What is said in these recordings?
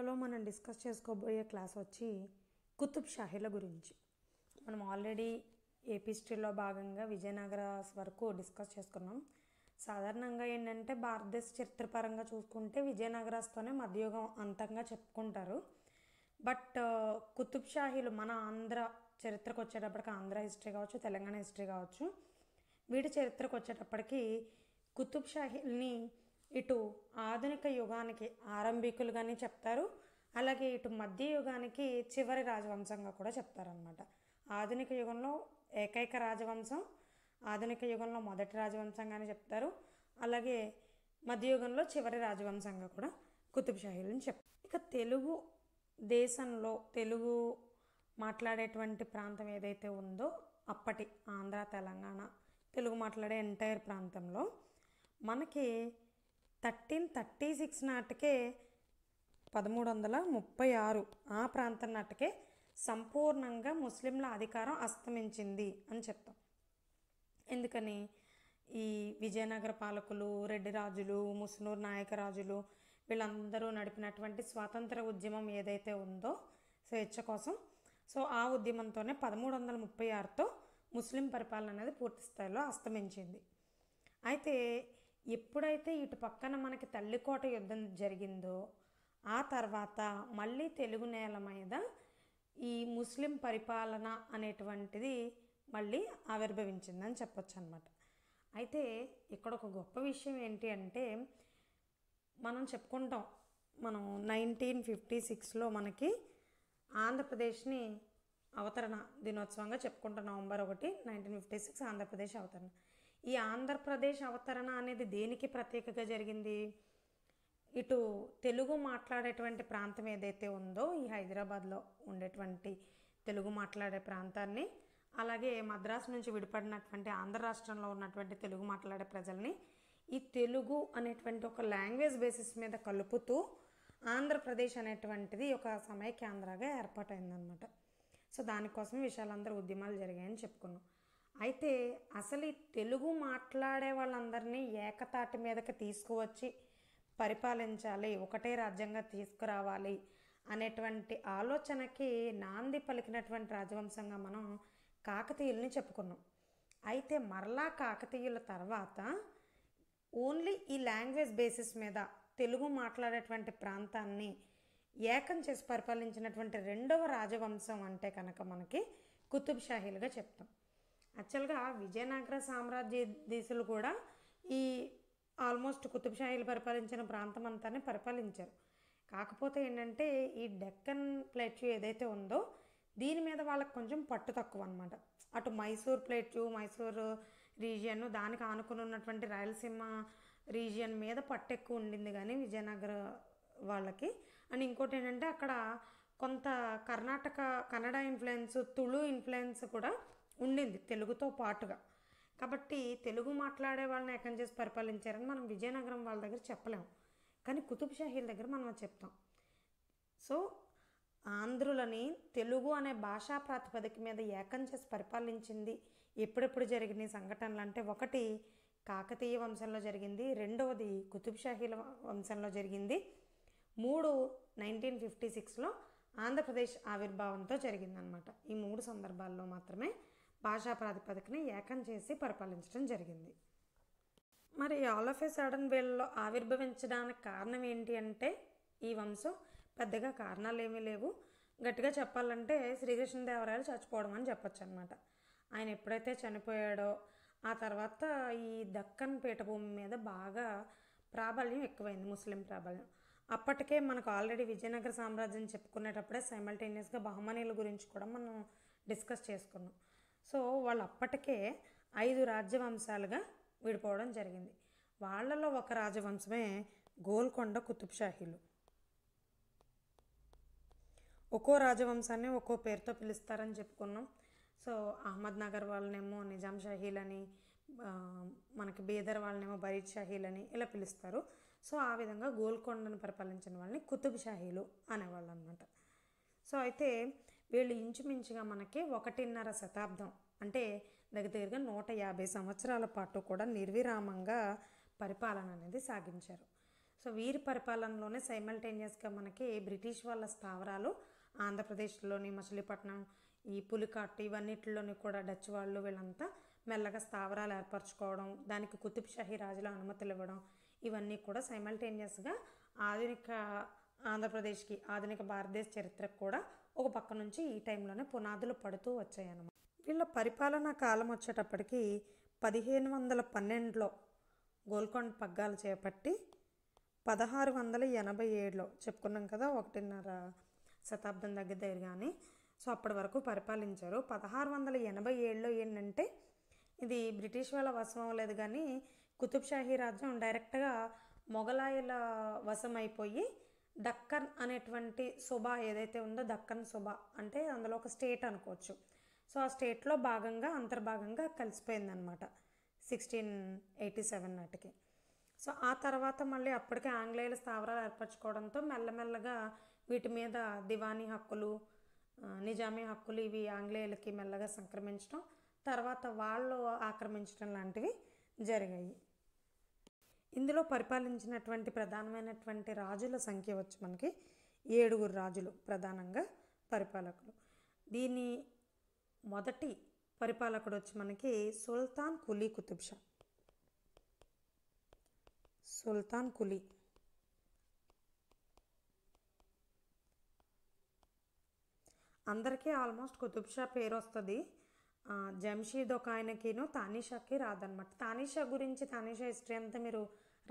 వీడియోలో మనం డిస్కస్ చేసుకోబోయే క్లాస్ వచ్చి కుతుబ్ షాహీల గురించి. మనం ఆల్రెడీ ఏపీ హిస్టరీలో భాగంగా విజయనగర వరకు డిస్కస్ చేసుకున్నాం. సాధారణంగా ఏంటంటే భారతదేశ చరిత్రపరంగా చూసుకుంటే విజయనగరస్తోనే మధ్యయుగం అంతంగా చెప్పుకుంటారు. బట్ కుతుబ్ షాహీలు మన ఆంధ్ర చరిత్రకు వచ్చేటప్పటికి ఆంధ్ర హిస్టరీ కావచ్చు, తెలంగాణ హిస్టరీ కావచ్చు, వీటి చరిత్రకు వచ్చేటప్పటికి కుతుబ్ షాహీల్ని ఇటు ఆధునిక యుగానికి ఆరంభికులుగానే చెప్తారు, అలాగే ఇటు మధ్య యుగానికి చివరి రాజవంశంగా కూడా చెప్తారనమాట. ఆధునిక యుగంలో ఏకైక రాజవంశం, ఆధునిక యుగంలో మొదటి రాజవంశంగానే చెప్తారు, అలాగే మధ్యయుగంలో చివరి రాజవంశంగా కూడా కుతుబ్ షాహీలను చెప్తారు. ఇక తెలుగు దేశంలో తెలుగు మాట్లాడేటువంటి ప్రాంతం ఏదైతే ఉందో అప్పటి ఆంధ్ర తెలంగాణ తెలుగు మాట్లాడే ఎంటైర్ ప్రాంతంలో మనకి 1336 నాటికే 1336 ఆ ప్రాంతం నాటికే సంపూర్ణంగా ముస్లింల అధికారం అస్తమించింది అని చెప్తాం. ఎందుకని ఈ విజయనగర పాలకులు, రెడ్డి రాజులు, ముస్నూరు నాయకరాజులు వీళ్ళందరూ నడిపినటువంటి స్వాతంత్ర ఉద్యమం ఏదైతే ఉందో స్వేచ్ఛ కోసం, సో ఆ ఉద్యమంతోనే 1336తో ముస్లిం పరిపాలన అనేది పూర్తి స్థాయిలో అస్తమించింది. అయితే ఎప్పుడైతే ఇటు పక్కన మనకి తల్లికోట యుద్ధం జరిగిందో ఆ తర్వాత మళ్ళీ తెలుగు నేల మీద ఈ ముస్లిం పరిపాలన అనేటువంటిది మళ్ళీ ఆవిర్భవించిందని చెప్పొచ్చు అనమాట. అయితే ఇక్కడ ఒక గొప్ప విషయం ఏంటి అంటే మనం చెప్పుకుంటాం, మనం 1956లో మనకి ఆంధ్రప్రదేశ్ని అవతరణ దినోత్సవంగా చెప్పుకుంటాం. నవంబర్ 1, 1956 ఆంధ్రప్రదేశ్ అవతరణ. ఈ ఆంధ్రప్రదేశ్ అవతరణ అనేది దేనికి ప్రత్యేకంగా జరిగింది? ఇటు తెలుగు మాట్లాడేటువంటి ప్రాంతం ఏదైతే ఉందో ఈ హైదరాబాద్లో ఉండేటువంటి తెలుగు మాట్లాడే ప్రాంతాన్ని, అలాగే మద్రాసు నుంచి విడిపడినటువంటి ఆంధ్ర రాష్ట్రంలో ఉన్నటువంటి తెలుగు మాట్లాడే ప్రజల్ని ఈ తెలుగు అనేటువంటి ఒక లాంగ్వేజ్ బేసిస్ మీద కలుపుతూ ఆంధ్రప్రదేశ్ అనేటువంటిది ఒక సమైక్యాంధ్రగా ఏర్పాటైందనమాట. సో దానికోసం విషయాలందరూ ఉద్యమాలు జరిగాయని చెప్పుకున్నాం. అయితే అసలు ఈ తెలుగు మాట్లాడే వాళ్ళందరినీ ఏకతాటి మీదకి తీసుకువచ్చి పరిపాలించాలి, ఒకటే రాజ్యంగా తీసుకురావాలి అనేటువంటి ఆలోచనకి నాంది పలికినటువంటి రాజవంశంగా మనం కాకతీయుల్ని చెప్పుకున్నాం. అయితే మరలా కాకతీయుల తర్వాత ఓన్లీ ఈ లాంగ్వేజ్ బేసిస్ మీద తెలుగు మాట్లాడేటువంటి ప్రాంతాన్ని ఏకం చేసి పరిపాలించినటువంటి రెండవ రాజవంశం అంటే కనుక మనకి కుతుబ్ షాహీలుగా చెప్తాం. యాక్చువల్గా విజయనగర సామ్రాజ్య దేశాలు కూడా ఈ ఆల్మోస్ట్ కుతుబ్ షాహీలు పరిపాలించిన ప్రాంతం అంతానే పరిపాలించారు. కాకపోతే ఏంటంటే ఈ డెక్కన్ ప్లేట్యూ ఏదైతే ఉందో దీని మీద వాళ్ళకి కొంచెం పట్టు తక్కువ అనమాట. అటు మైసూర్ ప్లేట్యూ, మైసూర్ రీజియన్, దానికి ఆనుకుని ఉన్నటువంటి రాయలసీమ రీజియన్ మీద పట్టు ఎక్కువ ఉండింది కానీ విజయనగర వాళ్ళకి. అండ్ ఇంకోటి ఏంటంటే అక్కడ కొంత కన్నడ ఇన్ఫ్లుయెన్స్, తుళు ఇన్ఫ్లుయెన్స్ కూడా ఉండింది తెలుగుతో పాటుగా. కాబట్టి తెలుగు మాట్లాడే వాళ్ళని ఏకం చేసి పరిపాలించారని మనం విజయనగరం వాళ్ళ దగ్గర చెప్పలేము, కానీ కుతుబ్ షాహీల దగ్గర మనం చెప్తాం. సో ఆంధ్రులని తెలుగు అనే భాషా ప్రాతిపదిక మీద ఏకం చేసి పరిపాలించింది ఎప్పుడెప్పుడు జరిగిన సంఘటనలు అంటే, ఒకటి కాకతీయ వంశంలో జరిగింది, రెండవది కుతుబ్ షాహీల వంశంలో జరిగింది, 3 1956లో ఆంధ్రప్రదేశ్ ఆవిర్భావంతో జరిగిందనమాట. ఈ 3 సందర్భాల్లో మాత్రమే భాషా ప్రాతిపదికని ఏకం చేసి పరిపాలించడం జరిగింది. మరి ఆల్ ఆఫ్ ఏ సడన్ వీళ్ళలో ఆవిర్భవించడానికి కారణం ఏంటి అంటే ఈ వంశం పెద్దగా కారణాలు ఏమీ లేవు. గట్టిగా చెప్పాలంటే శ్రీకృష్ణదేవరాయలు చచ్చిపోవడం అని చెప్పొచ్చు అనమాట. ఆయన ఎప్పుడైతే చనిపోయాడో ఆ తర్వాత ఈ దక్కన్ పీఠభూమి మీద బాగా ప్రాబల్యం ఎక్కువైంది, ముస్లిం ప్రాబల్యం. అప్పటికే మనకు ఆల్రెడీ విజయనగర సామ్రాజ్యం చెప్పుకునేటప్పుడే సైమల్టేనియస్గా బహమనీల గురించి కూడా మనం డిస్కస్ చేసుకున్నాం. సో వాళ్ళు అప్పటికే 5 రాజ్యవంశాలుగా విడిపోవడం జరిగింది. వాళ్ళలో ఒక రాజవంశమే గోల్కొండ కుతుబ్ షాహీలు. ఒక్కో రాజవంశాన్ని ఒక్కో పేరుతో పిలుస్తారని చెప్పుకున్నాం. సో అహ్మద్ నగర్ వాళ్ళనేమో నిజాం షాహీలని, మనకి బీదర్ వాళ్ళనేమో బరీద్ షాహీలని ఇలా పిలుస్తారు. సో ఆ విధంగా గోల్కొండను పరిపాలించిన వాళ్ళని కుతుబ్ షాహీలు అనేవాళ్ళు అనమాట. సో అయితే వీళ్ళు ఇంచుమించుగా మనకి 1.5 శతాబ్దం అంటే దగ్గరగా 150 సంవత్సరాల పాటు కూడా నిర్విరామంగా పరిపాలన అనేది సాగించారు. సో వీరి పరిపాలనలోనే సైమల్టేనియస్గా మనకి బ్రిటిష్ వాళ్ళ స్థావరాలు ఆంధ్రప్రదేశ్లోని మచిలీపట్నం, ఈ పులికాట్ ఇవన్నిటిలోని కూడా డచ్ వాళ్ళు వీళ్ళంతా మెల్లగా స్థావరాలు ఏర్పరచుకోవడం, దానికి కుతుబ్ షాహీ రాజుల అనుమతులు ఇవ్వడం, ఇవన్నీ కూడా సైమల్టేనియస్గా ఆధునిక ఆంధ్రప్రదేశ్కి, ఆధునిక భారతదేశ చరిత్రకు కూడా ఒక పక్క నుంచి ఈ టైంలోనే పునాదులు పడుతూ వచ్చాయన్నమాట. వీళ్ళ పరిపాలనా కాలం వచ్చేటప్పటికి 1512లో గోల్కొండ పగ్గాలు చేపట్టి 1687లో చెప్పుకున్నాం కదా, 1.5 శతాబ్దం దగ్గర కానీ. సో అప్పటి వరకు పరిపాలించారు. 1687లో ఏంటంటే ఇది బ్రిటిష్ వాళ్ళ వశం అవ్వలేదు కానీ కుతుబ్ షాహీ రాజ్యం డైరెక్ట్గా మొఘలాయుల వశం అయిపోయి దక్కన్ అనేటువంటి సుబా ఏదైతే ఉందో, దక్కన్ సుబా అంటే అందులో ఒక స్టేట్ అనుకోవచ్చు. సో ఆ స్టేట్లో భాగంగా అంతర్భాగంగా కలిసిపోయిందనమాట 1687 నాటికి. సో ఆ తర్వాత మళ్ళీ అప్పటికే ఆంగ్లేయుల స్థావరాలు ఏర్పరచుకోవడంతో మెల్లమెల్లగా వీటి మీద దివానీ హక్కులు, నిజామీ హక్కులు ఇవి ఆంగ్లేయులకి మెల్లగా సంక్రమించడం, తర్వాత వాళ్ళు ఆక్రమించడం లాంటివి జరిగాయి. ఇందులో పరిపాలించినటువంటి ప్రధానమైనటువంటి రాజుల సంఖ్య వచ్చి మనకి 7 రాజులు ప్రధానంగా పరిపాలకులు. దీని మొదటి పరిపాలకుడు వచ్చి మనకి సుల్తాన్ కులీ కుతుబ్ షా. సుల్తాన్ కులీ అందరికీ ఆల్మోస్ట్ కుతుబ్ షా పేరు వస్తుంది. జంషీద్ ఒక ఆయనకిను తానీషాకి రాదనమాట. తానీషా గురించి, తానీషా హిస్టరీ అంతా మీరు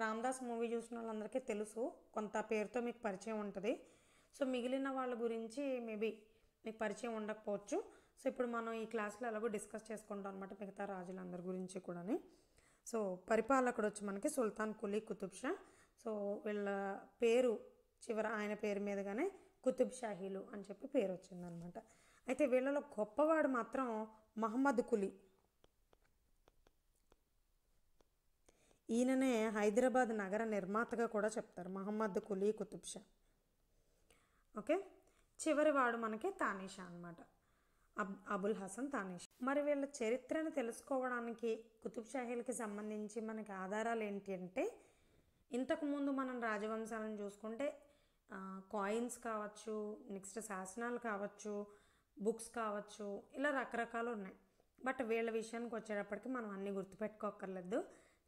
రామ్దాస్ మూవీ చూసిన వాళ్ళందరికీ తెలుసు, కొంత పేరుతో మీకు పరిచయం ఉంటుంది. సో మిగిలిన వాళ్ళ గురించి మేబీ మీకు పరిచయం ఉండకపోవచ్చు. సో ఇప్పుడు మనం ఈ క్లాస్లో ఎలాగో డిస్కస్ చేసుకుంటాం అనమాట మిగతా రాజులందరి గురించి కూడా. సో పరిపాలకుడు వచ్చి మనకి సుల్తాన్ కులీ కుతుబ్ షా. సో వీళ్ళ పేరు చివర ఆయన పేరు మీదగానే కుతుబ్ షాహీలు అని చెప్పి పేరు వచ్చిందనమాట. అయితే వీళ్ళలో గొప్పవాడు మాత్రం మహమ్మద్ కులీ. ఈయననే హైదరాబాద్ నగర నిర్మాతగా కూడా చెప్తారు, మహమ్మద్ కులీ కుతుబ్ షా. ఓకే, చివరి వాడు మనకి తానీషా అనమాట, అబుల్ హసన్ తానీషా. మరి వీళ్ళ చరిత్రను తెలుసుకోవడానికి కుతుబ్ షాహీలకి సంబంధించి మనకి ఆధారాలు ఏంటి అంటే, ఇంతకుముందు మనం రాజవంశాలను చూసుకుంటే కాయిన్స్ కావచ్చు, నెక్స్ట్ శాసనాలు కావచ్చు, బుక్స్ కావచ్చు, ఇలా రకరకాలు ఉన్నాయి. బట్ వీళ్ళ విషయానికి వచ్చేటప్పటికి మనం అన్నీ గుర్తుపెట్టుకోక్కర్లేదు.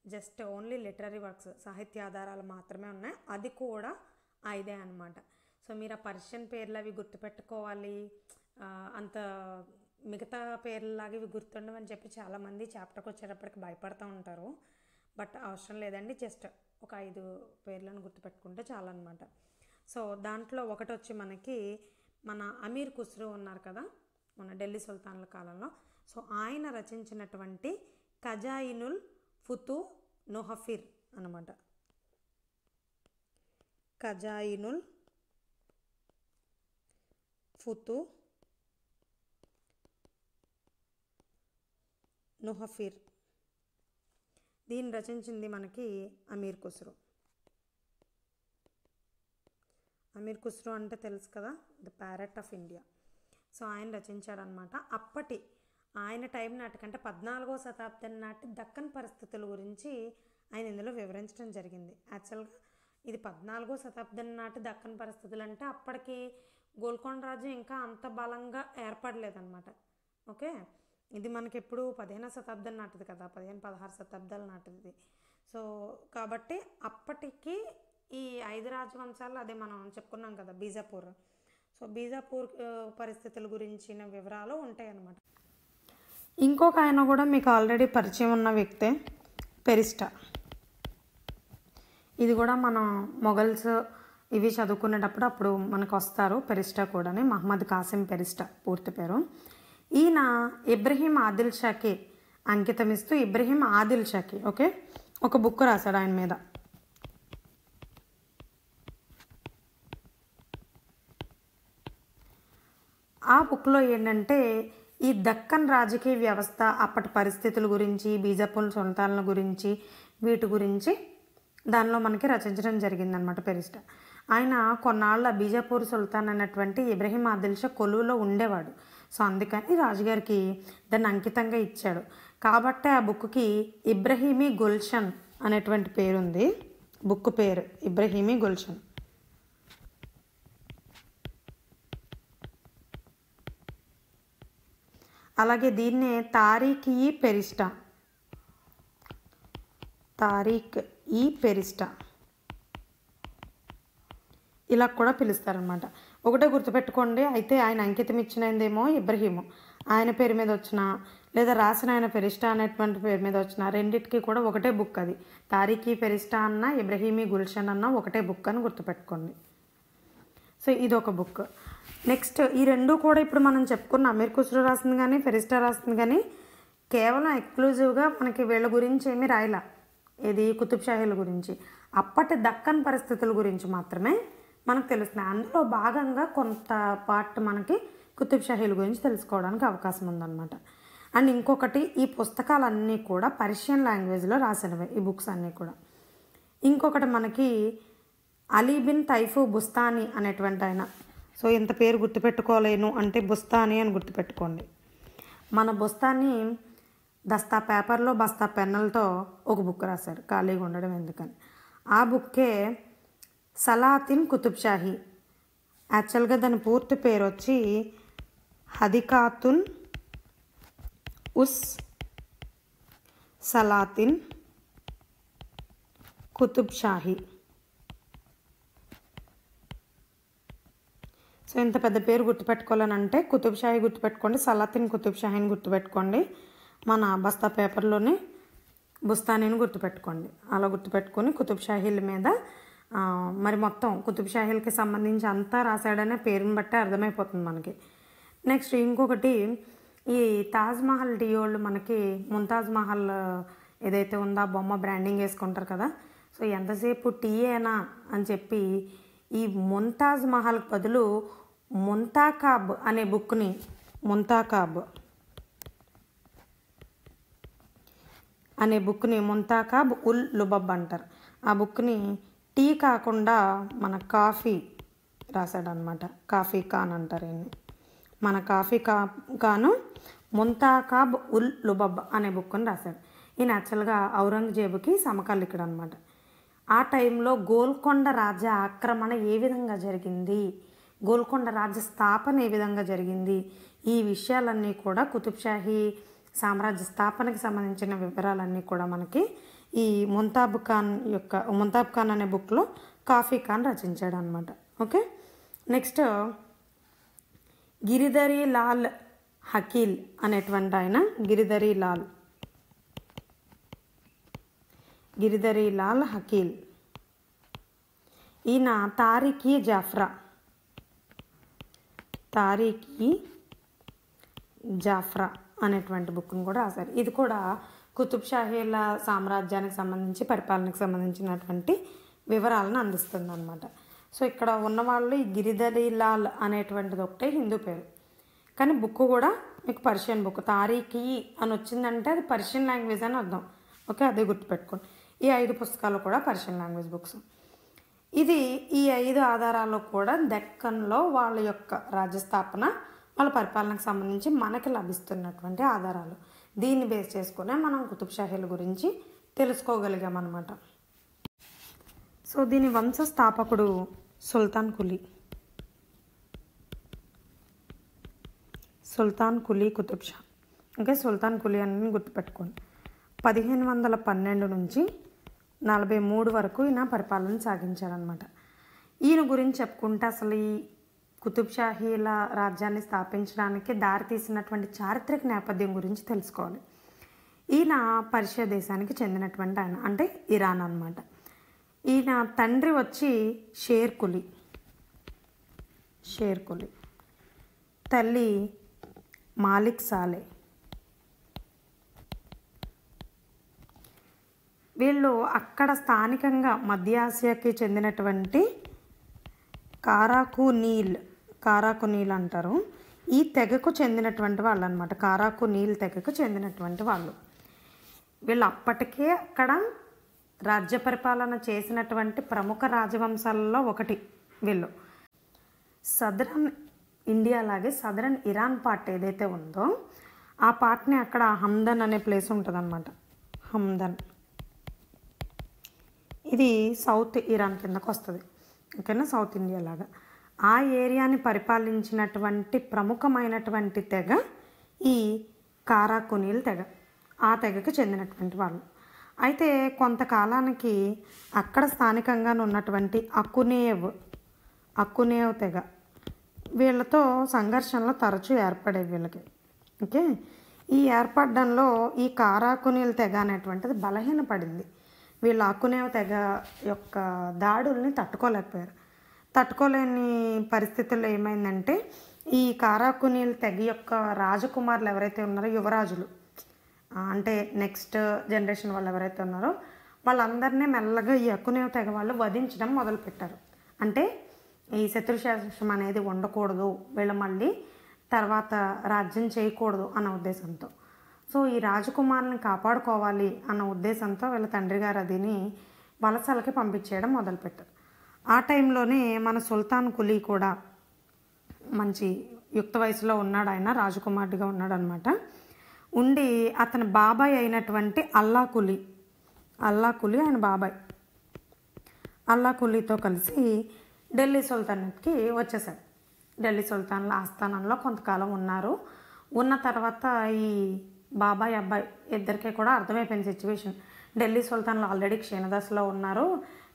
జస్ట్ ఓన్లీ లిటరరీ వర్క్స్, సాహిత్య ఆధారాలు మాత్రమే ఉన్నాయి. అది కూడా 5 అనమాట. సో మీరు ఆ పర్షియన్ పేర్లు అవి గుర్తుపెట్టుకోవాలి, అంత మిగతా పేర్లలాగా ఇవి గుర్తుండవని చెప్పి చాలామంది చాప్టర్కి వచ్చేటప్పటికి భయపడుతూ ఉంటారు. బట్ అవసరం లేదండి, జస్ట్ ఒక 5 పేర్లను గుర్తుపెట్టుకుంటే చాలన్నమాట. సో దాంట్లో ఒకటి వచ్చి మనకి మన అమీర్ ఖుస్రో ఉన్నారు కదా మన ఢిల్లీ సుల్తాన్ల కాలంలో. సో ఆయన రచించినటువంటి ఖజాయినుల్ ఫుతూ నొహఫిర్ అనమాట. ఖజాయినుల్ ఫుతూ నొహఫిర్, దీన్ని రచించింది మనకి అమీర్ ఖుస్రో. అమీర్ ఖుస్రో అంటే తెలుసు కదా, the parrot of India. So ఆయన రచించాడనమాట. అప్పటి ఆయన టైం నాటికంటే 14వ శతాబ్దం నాటి దక్కన్ పరిస్థితుల గురించి ఆయన ఇందులో వివరించడం జరిగింది. యాక్చువల్గా ఇది 14వ శతాబ్దం నాటి దక్కన్ పరిస్థితులు అంటే అప్పటికి గోల్కొండ రాజ్యం ఇంకా అంత బలంగా ఏర్పడలేదన్నమాట. ఓకే, ఇది మనకి ఎప్పుడు 15వ శతాబ్దం నాటిది కదా, 15-16 శతాబ్దాల నాటిది. సో కాబట్టి అప్పటికి ఈ 5 రాజవంశాలు, అదే మనం చెప్పుకున్నాం కదా బీజాపూర్. సో బీజాపూర్ పరిస్థితుల గురించిన వివరాలు ఉంటాయి అన్నమాట. ఇంకొక ఆయన కూడా మీకు ఆల్రెడీ పరిచయం ఉన్న వ్యక్తే, పెరిస్టా. ఇది కూడా మనం మొఘల్స్ ఇవి చదువుకునేటప్పుడు అప్పుడు మనకు వస్తారు పెరిస్టా కూడా, మహమ్మద్ కాసిం పెరిస్టా పూర్తి పేరు. ఈయన ఇబ్రహీం ఆదిల్ షాకి అంకితం ఇస్తూ ఇబ్రహీం ఆదిల్ షాకి ఒక బుక్ రాశాడు ఆయన మీద. ఆ బుక్లో ఏంటంటే ఈ దక్కన్ రాజకీయ వ్యవస్థ, అప్పటి పరిస్థితుల గురించి, బీజాపూర్ సుల్తాన్ల గురించి, వీటి గురించి దానిలో మనకి రచించడం జరిగిందనమాట పెరిస్టా. ఆయన కొన్నాళ్ళ బీజాపూర్ సుల్తాన్ అనేటువంటి ఇబ్రహీం ఆదిల్ షా కొలువులో ఉండేవాడు. సో అందుకని రాజుగారికి దాన్ని అంకితంగా ఇచ్చాడు. కాబట్టి ఆ బుక్కి ఇబ్రహీమీ గుల్షన్ అనేటువంటి పేరుంది బుక్ పేరు ఇబ్రహీమీ గుల్షన్. అలాగే దీన్నే తారీఖ్-ఈ-ఫెరిస్టా ఇలా కూడా పిలుస్తారనమాట. ఒకటే గుర్తుపెట్టుకోండి, అయితే ఆయన అంకితం ఇచ్చినదేమో ఇబ్రహీము, ఆయన పేరు మీద వచ్చిన లేదా రాసిన ఆయన ఫెరిస్టా అనేటువంటి పేరు మీద వచ్చిన రెండింటికి కూడా ఒకటే బుక్. అది తారీఖ్-ఈ-ఫెరిస్టా అన్న ఇబ్రహీమీ గుల్షన్ అన్న ఒకటే బుక్ అని గుర్తుపెట్టుకోండి. సో ఇది ఒక బుక్. నెక్స్ట్ ఈ రెండు కూడా ఇప్పుడు మనం చెప్పుకున్న అమీర్ ఖుస్రో రాసింది కానీ ఫెరిస్టా రాసింది కానీ కేవలం ఎక్స్క్లూజివ్గా మనకి వీళ్ళ గురించి ఏమీ రాయలా, ఇది కుతుబ్ షాహీల గురించి, అప్పటి దక్కన్ పరిస్థితుల గురించి మాత్రమే మనకు తెలుస్తున్నాయి. అందులో భాగంగా కొంత పార్ట్ మనకి కుతుబ్ షాహీల గురించి తెలుసుకోవడానికి అవకాశం ఉందన్నమాట. అండ్ ఇంకొకటి, ఈ పుస్తకాలన్నీ కూడా పర్షియన్ లాంగ్వేజ్లో రాసినవి ఈ బుక్స్ అన్నీ కూడా. ఇంకొకటి మనకి అలీ బిన్ తైఫు బుస్తానీ అనేటువంటి ఆయన. సో ఇంత పేరు గుర్తుపెట్టుకోలేను అంటే బుస్తానీ అని గుర్తుపెట్టుకోండి. మన బుస్తానీ దస్తా పేపర్లో బస్తా పెన్నులతో ఒక బుక్ రాశారు, ఖాళీగా ఉండడం ఎందుకని. ఆ బుక్కే సలాతిన్ కుతుబ్ షాహీ. యాక్చువల్గా దాని పూర్తి పేరు వచ్చి హదికాతున్ ఉస్ సలాతిన్ కుతుబ్ షాహీ. సో ఇంత పెద్ద పేరు గుర్తుపెట్టుకోవాలనంటే కుతుబ్ షాహీ గుర్తుపెట్టుకోండి, సలాతిన్ కుతుబ్ షాహీని గుర్తుపెట్టుకోండి, మన బస్తా పేపర్లోనే బుస్తానీని గుర్తుపెట్టుకోండి. అలా గుర్తుపెట్టుకొని కుతుబ్ షాహీల మీద మరి మొత్తం కుతుబ్ షాహీలకి సంబంధించి అంతా రాశాడనే పేరుని బట్టి అర్థమైపోతుంది మనకి. నెక్స్ట్ ఇంకొకటి, ఈ తాజ్మహల్ డియోళ్ళు మనకి ముంతాజ్ మహల్ ఏదైతే ఉందో ఆ బొమ్మ బ్రాండింగ్ వేసుకుంటారు కదా. సో ఎంతసేపు టీయేనా అని చెప్పి ఈ ముంతాజ్ మహల్కి బదులు ముంతాకాబ్ అనే బుక్ని, ముంతాకాబ్ ఉల్ లుబబ్ అంటారు. ఆ బుక్ని టీ కాకుండా మన కాఫీ రాశాడనమాట, కాఫీ ఖాన్ అంటారు ఈయన్ని. మన కాఫీ ఖాను ముంతాకాబ్ ఉల్ లుబబ్ అనే బుక్ని రాశాడు. ఈయన యాక్చువల్గా ఔరంగజేబుకి సమకాలికుడు అనమాట. ఆ టైంలో గోల్కొండ రాజ్య ఆక్రమణ ఏ విధంగా జరిగింది, గోల్కొండ రాజ్య స్థాపన ఏ విధంగా జరిగింది, ఈ విషయాలన్నీ కూడా కుతుబ్ షాహీ సామ్రాజ్య స్థాపనకి సంబంధించిన వివరాలన్నీ కూడా మనకి ఈ ముంతాబ్ ఖాన్ అనే బుక్లో కాఫీ ఖాన్ రచించాడు అనమాట. ఓకే, నెక్స్ట్ గిరిధరి లాల్ హకీల్ అనేటువంటి ఆయన, గిరిధరి లాల్ హకీల్. ఈయన తారీఖ్-ఈ-జాఫ్రా అనేటువంటి బుక్ను కూడా రాశారు. ఇది కూడా కుతుబ్ షాహీల సామ్రాజ్యానికి సంబంధించి పరిపాలనకు సంబంధించినటువంటి వివరాలను అందిస్తుంది అనమాట. సో ఇక్కడ ఉన్నవాళ్ళు ఈ గిరిధరి లాల్ అనేటువంటిది ఒకటే హిందూ పేరు, కానీ బుక్ కూడా మీకు పర్షియన్ బుక్. తారీఖీ అని వచ్చిందంటే అది పర్షియన్ లాంగ్వేజ్ అని అర్థం. ఓకే, అదే గుర్తుపెట్టుకోండి. ఈ 5 పుస్తకాలు కూడా పర్షియన్ లాంగ్వేజ్ బుక్స్. ఇది ఈ 5 ఆధారాలు కూడా దక్కన్లో వాళ్ళ యొక్క రాజ్యస్థాపన, వాళ్ళ పరిపాలనకు సంబంధించి మనకి లభిస్తున్నటువంటి ఆధారాలు. దీన్ని బేస్ చేసుకునే మనం కుతుబ్ షాహీల గురించి తెలుసుకోగలిగామన్నమాట. సో దీని వంశ స్థాపకుడు సుల్తాన్ కులీ కుతుబ్ షా. ఓకే, సుల్తాన్ కులీ అని గుర్తుపెట్టుకోండి. 1512 నుంచి 43 వరకు ఈయన పరిపాలన సాగించారనమాట. ఈయన గురించి చెప్పుకుంటే అసలు ఈ కుతుబ్ షాహీల రాజ్యాన్ని స్థాపించడానికి దారితీసినటువంటి చారిత్రక నేపథ్యం గురించి తెలుసుకోవాలి. ఈయన పర్షియా దేశానికి చెందినటువంటి ఆయన, అంటే ఇరాన్ అనమాట. ఈయన తండ్రి వచ్చి షేర్ కులీ, తల్లి మాలిక్ సాలే. వీళ్ళు అక్కడ స్థానికంగా మధ్య ఆసియాకి చెందినటువంటి కారాకు నీల్ అంటారు. ఈ తెగకు చెందినటువంటి వాళ్ళు అనమాట, కారాకు నీల్ తెగకు చెందినటువంటి వాళ్ళు. వీళ్ళు అప్పటికే అక్కడ రాజ్య పరిపాలన చేసినటువంటి ప్రముఖ రాజవంశాలలో ఒకటి వీళ్ళు. సదరన్ ఇండియా లాగే సదరన్ ఇరాన్ పార్ట్ ఏదైతే ఉందో ఆ పార్ట్ని అక్కడ హమ్దన్ అనే ప్లేస్ ఉంటుంది అనమాట. హమ్దన్ ఇది సౌత్ ఇరాన్ కిందకు వస్తుంది, ఓకేనా, సౌత్ ఇండియా లాగా. ఆ ఏరియాని పరిపాలించినటువంటి ప్రముఖమైనటువంటి తెగ ఈ కారాకునీల్ తెగ. ఆ తెగకి చెందినటువంటి వాళ్ళు. అయితే కొంతకాలానికి అక్కడ స్థానికంగా ఉన్నటువంటి అకునేవ్ తెగ వీళ్ళతో సంఘర్షణలు తరచూ ఏర్పడేవి వీళ్ళకి. ఓకే, ఈ ఏర్పడడంలో ఈ కారాకునీల్ తెగ అనేటువంటిది బలహీనపడింది. వీళ్ళ అకునేవ్ తెగ యొక్క దాడుల్ని తట్టుకోలేకపోయారు. తట్టుకోలేని పరిస్థితుల్లో ఏమైందంటే ఈ కారాకునీల్ తెగ యొక్క రాజకుమారులు ఎవరైతే ఉన్నారో, యువరాజులు అంటే నెక్స్ట్ జనరేషన్ వాళ్ళు ఎవరైతే ఉన్నారో వాళ్ళందరినీ మెల్లగా ఈ అకునేవ్ తెగ వాళ్ళు వధించడం మొదలుపెట్టారు. అంటే ఈ శత్రుశాసనం అనేది ఉండకూడదు, వీళ్ళు మళ్ళీ తర్వాత రాజ్యం చేయకూడదు అన్న ఉద్దేశంతో. సో ఈ రాజకుమారుని కాపాడుకోవాలి అన్న ఉద్దేశంతో వీళ్ళ తండ్రి గారు అదిని వలసలకి పంపించేయడం మొదలుపెట్టారు. ఆ టైంలోనే మన సుల్తాన్ కులీ కూడా మంచి యుక్త వయసులో ఉన్నాడు, ఆయన రాజకుమారుడిగా ఉన్నాడు అనమాట. ఉండి అతని బాబాయ్ అయినటువంటి అల్లా కులీ ఆయన బాబాయ్. అల్లా కులీతో కలిసి ఢిల్లీ సుల్తానేట్కి వచ్చేసాడు. ఢిల్లీ సుల్తాన్ల ఆస్థానంలో కొంతకాలం ఉన్నారు. ఉన్న తర్వాత ఈ బాబాయ్ అబ్బాయి ఇద్దరికీ కూడా అర్థమైపోయిన సిచ్యువేషన్, ఢిల్లీ సుల్తాన్లు ఆల్రెడీ క్షీణదశలో ఉన్నారు,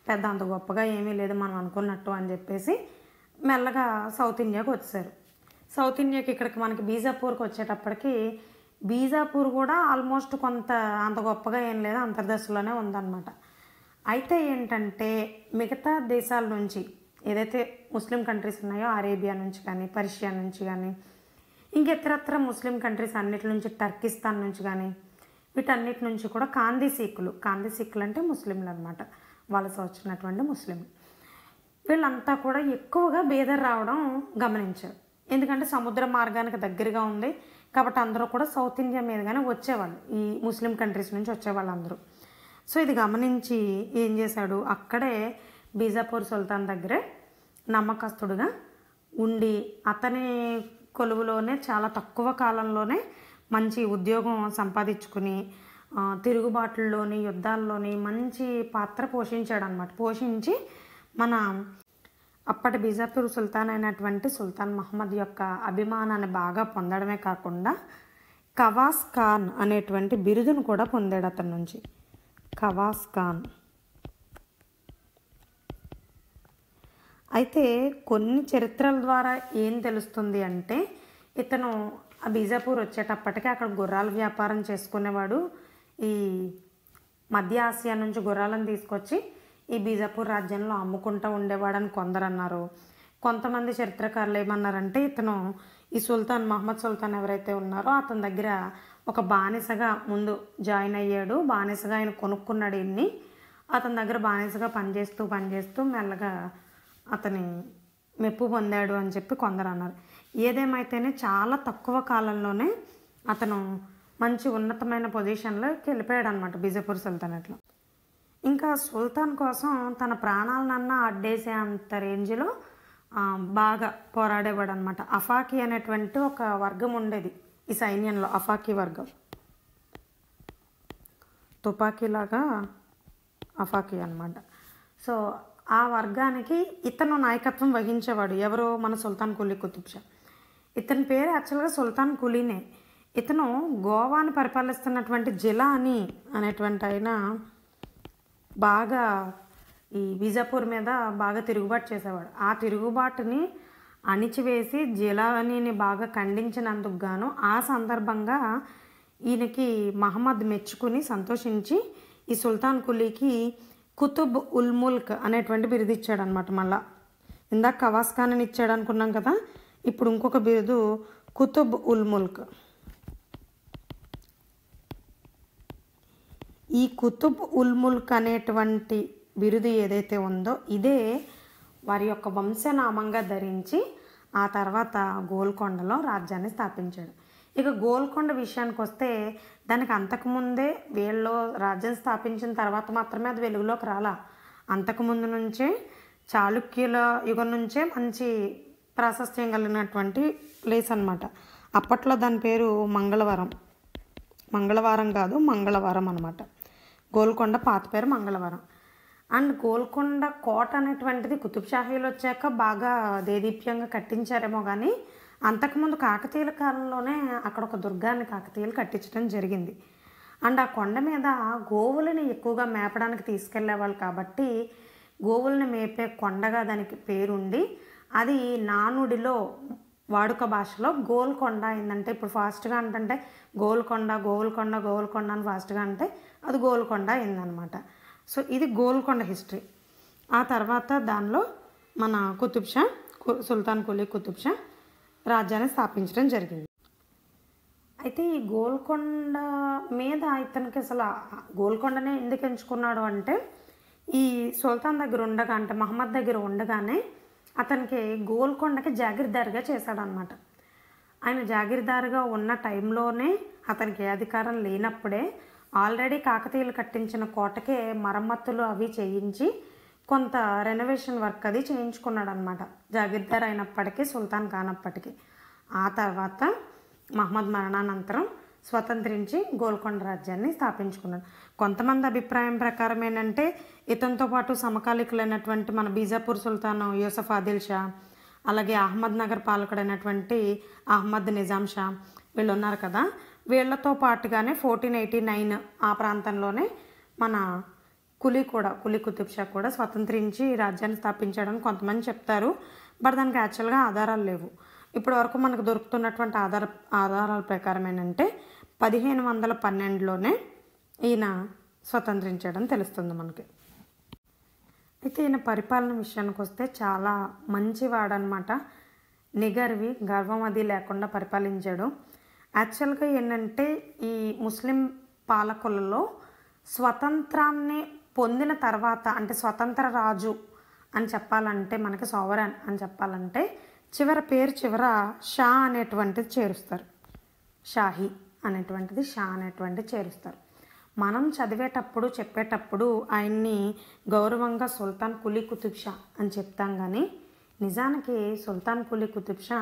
పెద్ద అంత గొప్పగా ఏమీ లేదు మనం అనుకున్నట్టు అని చెప్పేసి మెల్లగా సౌత్ ఇండియాకి వచ్చేసారు. సౌత్ ఇండియాకి ఇక్కడికి మనకి బీజాపూర్కి వచ్చేటప్పటికి బీజాపూర్ కూడా ఆల్మోస్ట్ కొంత అంత గొప్పగా ఏం లేదు, అంతర్దశలోనే ఉందన్నమాట. అయితే ఏంటంటే మిగతా దేశాల నుంచి ఏదైతే ముస్లిం కంట్రీస్ ఉన్నాయో, అరేబియా నుంచి కానీ, పర్షియా నుంచి కానీ, ఇంకెతరత్ర ముస్లిం కంట్రీస్ అన్నిటి నుంచి, టర్కిస్తాన్ నుంచి కానీ, వీటన్నిటి నుంచి కూడా కాందీ సీకులు అంటే ముస్లింలు అనమాట, వలస వచ్చినటువంటి ముస్లింలు. వీళ్ళంతా కూడా ఎక్కువగా బీదర్ రావడం గమనించారు. ఎందుకంటే సముద్ర మార్గానికి దగ్గరగా ఉంది కాబట్టి అందరూ కూడా సౌత్ ఇండియా మీదుగానే వచ్చేవాళ్ళు, ఈ ముస్లిం కంట్రీస్ నుంచి వచ్చేవాళ్ళు అందరూ. సో ఇది గమనించి ఏం చేశాడు, అక్కడే బీజాపూర్ సుల్తాన్ దగ్గరే నమ్మకస్తుడుగా ఉండి అతని కొలువులోనే చాలా తక్కువ కాలంలోనే మంచి ఉద్యోగం సంపాదించుకుని తిరుగుబాట్లలోని, యుద్ధాల్లోని మంచి పాత్ర పోషించాడు అనమాట. పోషించి మన అప్పటి బీజాపూర్ సుల్తాన్ అయినటువంటి సుల్తాన్ మహమ్మద్ యొక్క అభిమానాన్ని బాగా పొందడమే కాకుండా ఖవాస్ ఖాన్ అనేటువంటి బిరుదును కూడా పొందాడు అతని నుంచి. ఖవాస్ ఖాన్. అయితే కొన్ని చరిత్రల ద్వారా ఏం తెలుస్తుంది అంటే ఇతను ఆ బీజాపూర్ వచ్చేటప్పటికి అక్కడ గుర్రాల వ్యాపారం చేసుకునేవాడు. ఈ మధ్య ఆసియా నుంచి గుర్రాలను తీసుకొచ్చి ఈ బీజాపూర్ రాజ్యంలో అమ్ముకుంటూ ఉండేవాడని కొందరు అన్నారు. కొంతమంది చరిత్రకారులు ఏమన్నారంటే ఇతను ఈ సుల్తాన్ మహమ్మద్ సుల్తాన్ ఎవరైతే ఉన్నారో అతని దగ్గర ఒక బానిసగా ముందు జాయిన్ అయ్యాడు, బానిసగా ఆయన కొనుక్కున్నాడు ఇన్ని, అతని దగ్గర బానిసగా పనిచేస్తూ మెల్లగా అతని మెప్పు పొందాడు అని చెప్పి కొందరు అన్నారు. ఏదేమైతేనే చాలా తక్కువ కాలంలోనే అతను మంచి ఉన్నతమైన పొజిషన్లోకి వెళ్ళిపోయాడు అనమాట బీజాపూర్ సుల్తానేట్లో. ఇంకా సుల్తాన్ కోసం తన ప్రాణాలనన్నా అడ్డేసే అంత రేంజ్లో బాగా పోరాడేవాడు అనమాట. అఫాకీ అనేటువంటి ఒక వర్గం ఉండేది ఈ సైన్యంలో, అఫాకీ వర్గం, తుపాకీలాగా అఫాకీ అనమాట. సో ఆ వర్గానికి ఇతను నాయకత్వం వహించేవాడు. ఎవరు? మన సుల్తాన్ కులీ కుతుబ్ షా. ఇతని పేరు యాక్చువల్గా సుల్తాన్ కులీనే. ఇతను గోవాని పరిపాలిస్తున్నటువంటి జిలానీ అనేటువంటి ఆయన బాగా ఈ బీజాపూర్ మీద బాగా తిరుగుబాటు చేసేవాడు. ఆ తిరుగుబాటుని అణిచివేసి జిలానీని బాగా ఖండించినందుకు గాను ఆ సందర్భంగా ఈయనకి మహమ్మద్ మెచ్చుకుని సంతోషించి ఈ సుల్తాన్ కులీకి కుతుబ్ ఉల్ ముల్క్ అనేటువంటి బిరుదు ఇచ్చాడు అనమాట. మళ్ళా ఇందాక ఖవాస్ ఖాన్ అని ఇచ్చాడు అనుకున్నాం కదా, ఇప్పుడు ఇంకొక బిరుదు కుతుబ్ ఉల్ ముల్క్. ఈ కుతుబ్ ఉల్ ముల్క్ అనేటువంటి బిరుదు ఏదైతే ఉందో ఇదే వారి యొక్క వంశనామంగా ధరించి ఆ తర్వాత గోల్కొండలో రాజ్యాన్ని స్థాపించాడు. ఇక గోల్కొండ విషయానికి వస్తే దానికి అంతకుముందే వీళ్ళు రాజ్యం స్థాపించిన తర్వాత మాత్రమే అది వెలుగులోకి రాలా. అంతకుముందు నుంచే చాళుక్యుల యుగం నుంచే మంచి ప్రాశస్త్యం కలిగినటువంటి ప్లేస్ అనమాట. అప్పట్లో దాని పేరు మంగళవారం కాదు, మంగళవారం అనమాట. గోల్కొండ పాత పేరు మంగళవారం. అండ్ గోల్కొండ కోట అనేటువంటిది కుతుబ్షాహీలు వచ్చాక బాగా దేదీప్యంగా కట్టించారేమో కానీ అంతకుముందు కాకతీయుల కాలంలోనే అక్కడ ఒక దుర్గాన్ని కాకతీయులు కట్టించడం జరిగింది. అండ్ ఆ కొండ మీద గోవులని ఎక్కువగా మేపడానికి తీసుకెళ్లేవాళ్ళు కాబట్టి గోవుల్ని మేపే కొండగా దానికి పేరుండి అది నానుడిలో వాడుక భాషలో గోల్కొండ అయిందంటే, ఇప్పుడు ఫాస్ట్గా అంటే గోల్కొండ గోల్కొండ గోల్కొండ అని ఫాస్ట్గా అంటే అది గోల్కొండ అయిందనమాట. సో ఇది గోల్కొండ హిస్టరీ. ఆ తర్వాత దానిలో మన సుల్తాన్ కులీ కుతుబ్ షా రాజ్యాన్ని స్థాపించడం జరిగింది. అయితే ఈ గోల్కొండ మీద ఇతనికి అసలు గోల్కొండనే ఎందుకు ఎంచుకున్నాడు అంటే, ఈ సుల్తాన్ దగ్గర ఉండగా అంటే మహమ్మద్ దగ్గర ఉండగానే అతనికి గోల్కొండకి జాగీర్దార్గా చేశాడనమాట. ఆయన జాగీర్దార్గా ఉన్న టైంలోనే అతనికి ఏ అధికారం లేనప్పుడే ఆల్రెడీ కాకతీయులు కట్టించిన కోటకే మరమ్మతులు అవి చేయించి కొంత రెనోవేషన్ వర్క్ అది చేయించుకున్నాడు అనమాట, జాగీర్దార్ అయినప్పటికీ సుల్తాన్ కానప్పటికీ. ఆ తర్వాత మహమ్మద్ మరణానంతరం స్వతంత్రించి గోల్కొండ రాజ్యాన్ని స్థాపించుకున్నాడు. కొంతమంది అభిప్రాయం ప్రకారం ఏంటంటే ఇతనితో పాటు సమకాలీకులైనటువంటి మన బీజాపూర్ సుల్తాన్ యూసఫ్ ఆదిల్ షా, అలాగే అహ్మద్ నగర్ పాలకుడైనటువంటి అహ్మద్ నిజాం షా వీళ్ళు ఉన్నారు కదా, వీళ్ళతో పాటుగానే 1489 ఆ ప్రాంతంలోనే మన కులీ కుతుబ్ షా కూడా స్వతంత్రించి రాజ్యాన్ని స్థాపించాడని కొంతమంది చెప్తారు. బట్ దానికి యాక్చువల్గా ఆధారాలు లేవు. ఇప్పటి వరకు మనకు దొరుకుతున్నటువంటి ఆధారాల ప్రకారం ఏంటంటే 1512లోనే ఈయన స్వతంత్రించాడని తెలుస్తుంది మనకి. అయితే ఈయన పరిపాలన విషయానికి వస్తే చాలా మంచివాడనమాట. నిగర్వి గర్వం అది లేకుండా పరిపాలించాడు. యాక్చువల్గా ఏంటంటే ఈ ముస్లిం పాలకులలో స్వతంత్రాన్ని పొందిన తర్వాత అంటే స్వతంత్ర రాజు అని చెప్పాలంటే, మనకి సోవరాన్ అని చెప్పాలంటే పేరు చివర షా అనేటువంటిది చేరుస్తారు. షాహీ అనేటువంటిది షా అనేటువంటిది చేరుస్తారు. మనం చదివేటప్పుడు చెప్పేటప్పుడు ఆయన్ని గౌరవంగా సుల్తాన్ కులీ కుతుబ్ షా అని చెప్తాం కానీ నిజానికి సుల్తాన్ కులీ కుతుబ్ షా